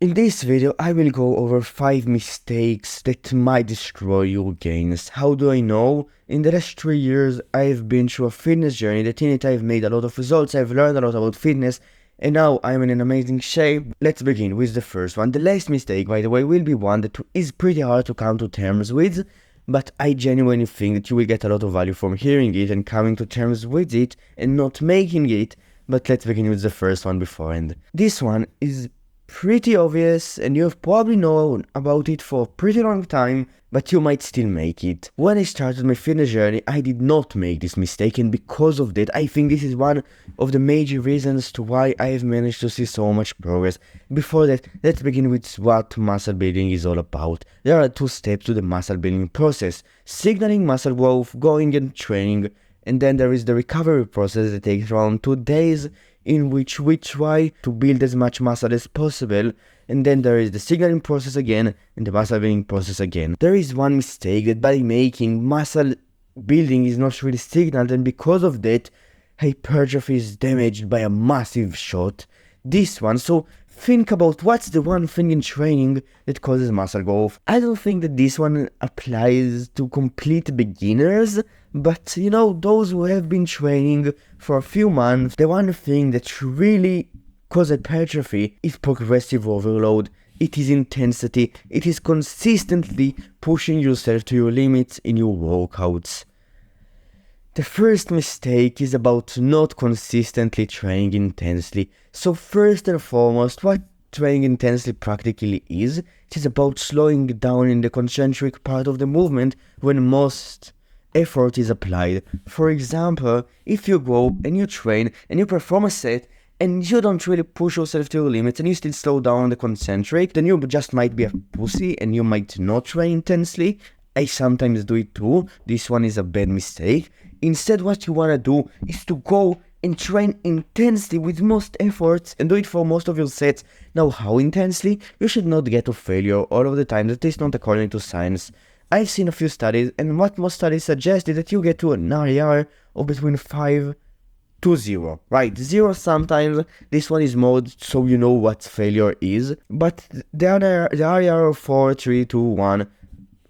In this video, I will go over 5 mistakes that might destroy your gains. How do I know? In the last 3 years, I've been through a fitness journey that in it I've made a lot of results, I've learned a lot about fitness, and now I'm in an amazing shape. Let's begin with the first one. The last mistake, by the way, will be one that is pretty hard to come to terms with, but I genuinely think that you will get a lot of value from hearing it and coming to terms with it and not making it. But let's begin with the first one beforehand. This one is pretty obvious and you've probably known about it for a pretty long time, but you might still make it. When I started my fitness journey, I did not make this mistake, and because of that, I think this is one of the major reasons to why I have managed to see so much progress. Before that, let's begin with what muscle building is all about. There are 2 steps to the muscle building process: signaling muscle growth, going and training, and then there is the recovery process that takes around 2 days, in which we try to build as much muscle as possible, and then there is the signaling process again and the muscle building process again. There is one mistake that by making muscle building is not really signaled, and because of that hypertrophy is damaged by a massive shot. This one, so think about what's the one thing in training that causes muscle growth. I don't think that this one applies to complete beginners, but you know, those who have been training for a few months, the one thing that really causes hypertrophy is progressive overload. It is intensity. It is consistently pushing yourself to your limits in your workouts. The first mistake is about not consistently training intensely. So first and foremost, what training intensely practically is, it is about slowing down in the concentric part of the movement when most effort is applied. For example, if you go and you train and you perform a set and you don't really push yourself to your limits and you still slow down the concentric, then you just might be a pussy and you might not train intensely. I sometimes do it too. This one is a bad mistake. Instead, what you want to do is to go and train intensely with most efforts and do it for most of your sets. Now, how intensely? You should not get to failure all of the time. That is not according to science. I've seen a few studies, and what most studies suggest is that you get to an RER of between 5 to 0. Right, 0 sometimes. This one is more so you know what failure is. But the RER of 4, 3, 2, 1,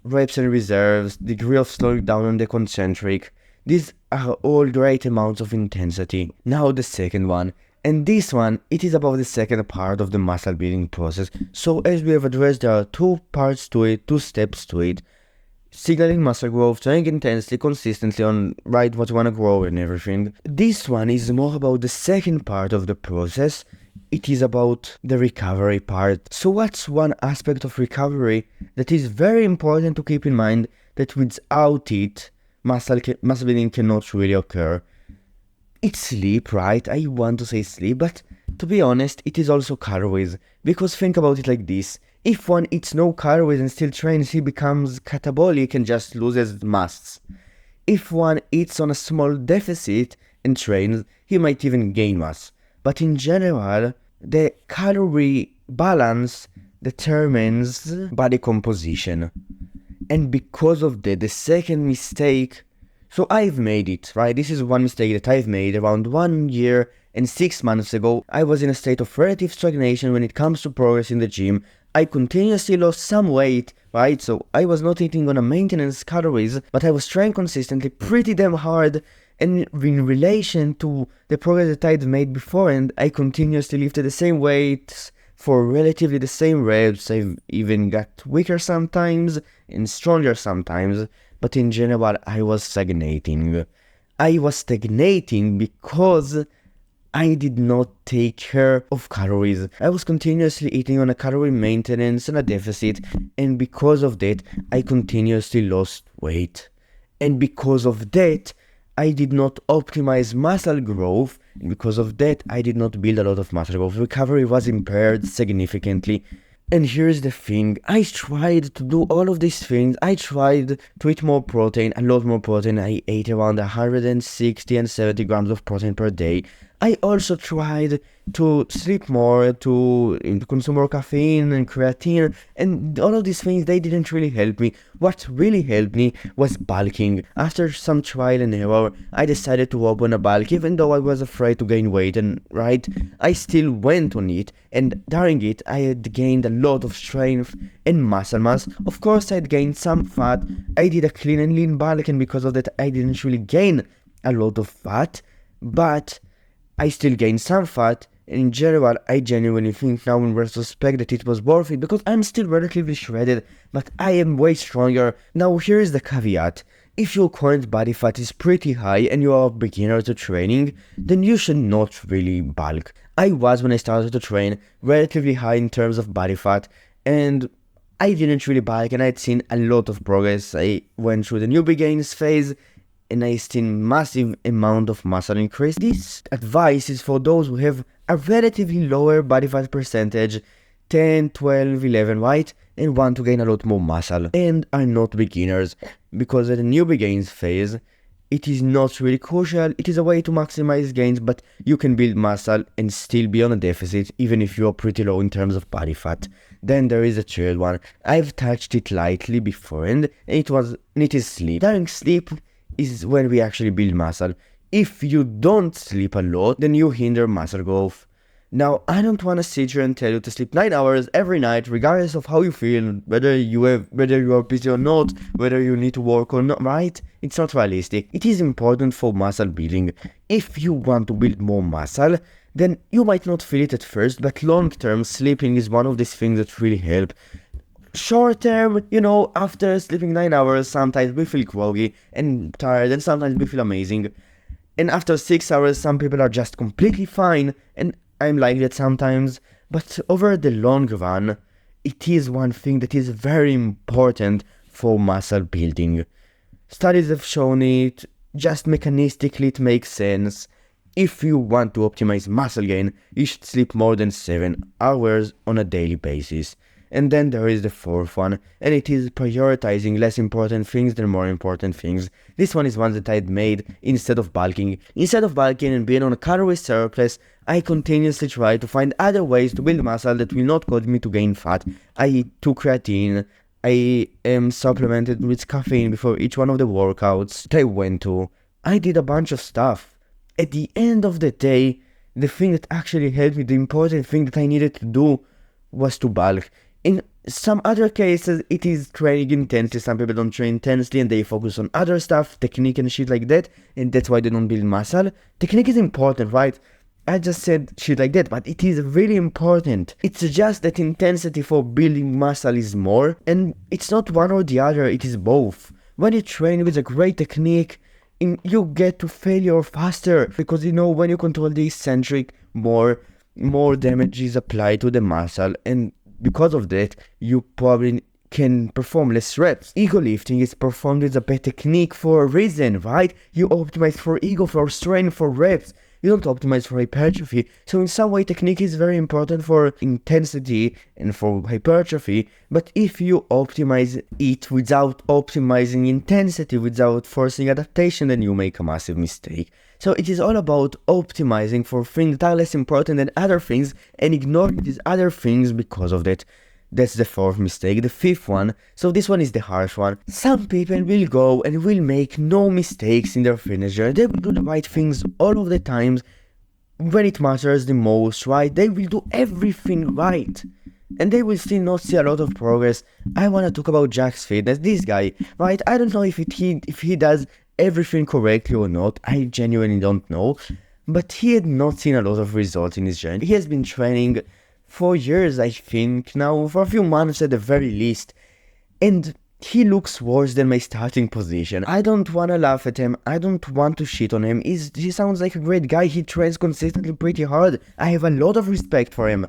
reps and reserves, degree of slowing down on the concentric, these are all great amounts of intensity. Now the second one. And this one, it is about the second part of the muscle building process. So as we have addressed, there are 2 parts to it, 2 steps to it. Signaling muscle growth, training intensely, consistently on right what you want to grow and everything. This one is more about the second part of the process. It is about the recovery part. So what's one aspect of recovery that is very important to keep in mind, that without it, muscle building cannot really occur? It's sleep, right? I want to say sleep, but to be honest, it is also calories. Because think about it like this. If one eats no calories and still trains, he becomes catabolic and just loses mass. If one eats on a small deficit and trains, he might even gain mass. But in general, the calorie balance determines body composition. And because of that, the second mistake, so I've made it, right? This is one mistake that I've made around 1 year and 6 months ago. I was in a state of relative stagnation when it comes to progress in the gym. I continuously lost some weight, right? So I was not eating on a maintenance calories, but I was trying consistently pretty damn hard. And in relation to the progress that I'd made before, and I continuously lifted the same weights for relatively the same reps. I've even got weaker sometimes and stronger sometimes, but in general I was stagnating. I was stagnating because I did not take care of calories. I was continuously eating on a calorie maintenance and a deficit, and because of that I continuously lost weight. And because of that I did not optimize muscle growth, and because of that I did not build a lot of muscle growth. Recovery was impaired significantly. And here's the thing, I tried to do all of these things. I tried to eat more protein, a lot more protein. I ate around 160 and 70 grams of protein per day. I also tried to sleep more, to consume more caffeine and creatine, and all of these things, they didn't really help me. What really helped me was bulking. After some trial and error, I decided to open a bulk, even though I was afraid to gain weight, and right, I still went on it, and during it, I had gained a lot of strength and muscle mass. Of course, I had gained some fat. I did a clean and lean bulk, and because of that, I didn't really gain a lot of fat, but I still gained some fat, and in general, I genuinely think now in retrospect that it was worth it, because I'm still relatively shredded, but I am way stronger. Now here is the caveat. If your current body fat is pretty high and you are a beginner to training, then you should not really bulk. I was, when I started to train, relatively high in terms of body fat, and I didn't really bulk, and I had seen a lot of progress. I went through the newbie gains phase, and I seen massive amount of muscle increase. This advice is for those who have a relatively lower body fat percentage, 10, 12, 11, right? And want to gain a lot more muscle and are not beginners, because at the newbie gains phase, it is not really crucial. It is a way to maximize gains, but you can build muscle and still be on a deficit even if you are pretty low in terms of body fat. Then there is a third one. I've touched it lightly before, and it is sleep. During sleep is when we actually build muscle. If you don't sleep a lot, then you hinder muscle growth. Now, I don't want to sit here and tell you to sleep 9 hours every night, regardless of how you feel, whether you are busy or not, whether you need to work or not, right? It's not realistic. It is important for muscle building. If you want to build more muscle, then you might not feel it at first, but long term, sleeping is one of these things that really help. Short term, after sleeping 9 hours, sometimes we feel groggy and tired, and sometimes we feel amazing. And after 6 hours, some people are just completely fine, and I'm like that sometimes. But over the long run, it is one thing that is very important for muscle building. Studies have shown it, just mechanistically it makes sense. If you want to optimize muscle gain, you should sleep more than 7 hours on a daily basis. And then there is the fourth one, and it is prioritizing less important things than more important things. This one is one that I had made instead of bulking. Instead of bulking and being on a calorie surplus, I continuously try to find other ways to build muscle that will not cause me to gain fat. I took creatine, I am supplemented with caffeine before each one of the workouts that I went to. I did a bunch of stuff. At the end of the day, the thing that actually helped me, the important thing that I needed to do, was to bulk. In some other cases, it is training intensely. Some people don't train intensely and they focus on other stuff, technique and shit like that, and that's why they don't build muscle. Technique is important, right? I just said shit like that, but it is really important. It's just that intensity for building muscle is more, and it's not one or the other, it is both. When you train with a great technique, you get to failure faster, because when you control the eccentric, more damage is applied to the muscle, and because of that, you probably can perform less reps. Ego lifting is performed with a bad technique for a reason, right? You optimize for ego, for strength, for reps. You don't optimize for hypertrophy. So in some way, technique is very important for intensity and for hypertrophy. But if you optimize it without optimizing intensity, without forcing adaptation, then you make a massive mistake. So it is all about optimizing for things that are less important than other things and ignoring these other things because of that. That's the fourth mistake. The fifth one, so this one is the harsh one. Some people will go and will make no mistakes in their fitness journey. They will do the right things all of the times when it matters the most, right? They will do everything right, and they will still not see a lot of progress. I want to talk about Jack's Fitness. This guy, right? I don't know if he does everything correctly or not. I genuinely don't know, but he had not seen a lot of results in his journey. He has been training for years, I think, now for a few months at the very least, and he looks worse than my starting position. I don't want to laugh at him, I don't want to shit on him. He sounds like a great guy, he trains consistently pretty hard. I have a lot of respect for him.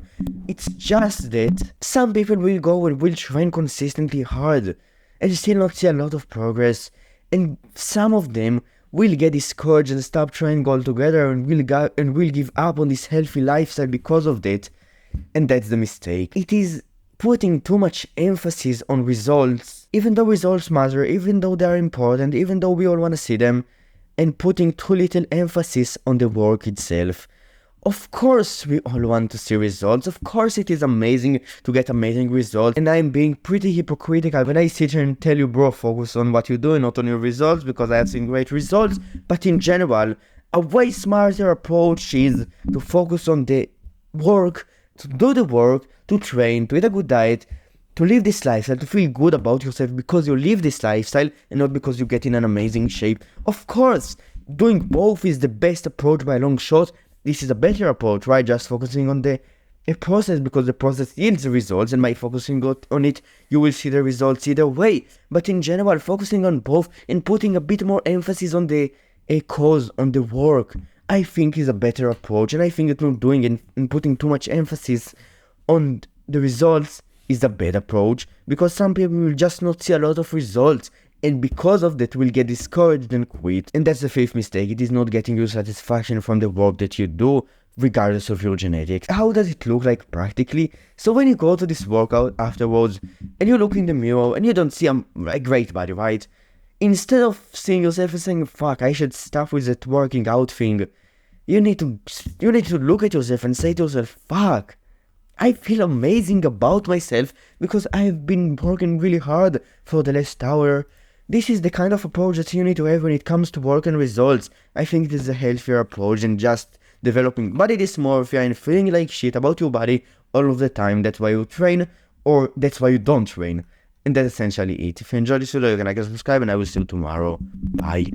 It's just that some people will go and will train consistently hard and still not see a lot of progress, and some of them will get discouraged and stop training altogether and will give up on this healthy lifestyle because of that. And that's the mistake. It is putting too much emphasis on results, even though results matter, even though they are important, even though we all want to see them, and putting too little emphasis on the work itself. Of course, we all want to see results. Of course, it is amazing to get amazing results. And I'm being pretty hypocritical when I sit here and tell you, bro, focus on what you're doing, not on your results, because I have seen great results. But in general, a way smarter approach is to focus on the work, to do the work, to train, to eat a good diet, to live this lifestyle, to feel good about yourself because you live this lifestyle and not because you get in an amazing shape. Of course, doing both is the best approach by a long shot. This is a better approach, right? Just focusing on the process, because the process yields the results, and by focusing on it, you will see the results either way. But in general, focusing on both and putting a bit more emphasis on the cause, on the work, I think is a better approach. And I think that not doing it and putting too much emphasis on the results is a bad approach, because some people will just not see a lot of results, and because of that will get discouraged and quit. And that's the fifth mistake. It is not getting you satisfaction from the work that you do, regardless of your genetics. How does it look like practically? So when you go to this workout afterwards and you look in the mirror and you don't see a great body, right? Instead of seeing yourself and saying, fuck, I should stop with that working out thing, you need to look at yourself and say to yourself, fuck, I feel amazing about myself because I have been working really hard for the last hour. This is the kind of approach that you need to have when it comes to work and results. I think this is a healthier approach than just developing body dysmorphia and feeling like shit about your body all of the time. That's why you train, or that's why you don't train. And that's essentially it. If you enjoyed this video, you can like and subscribe, and I will see you tomorrow. Bye.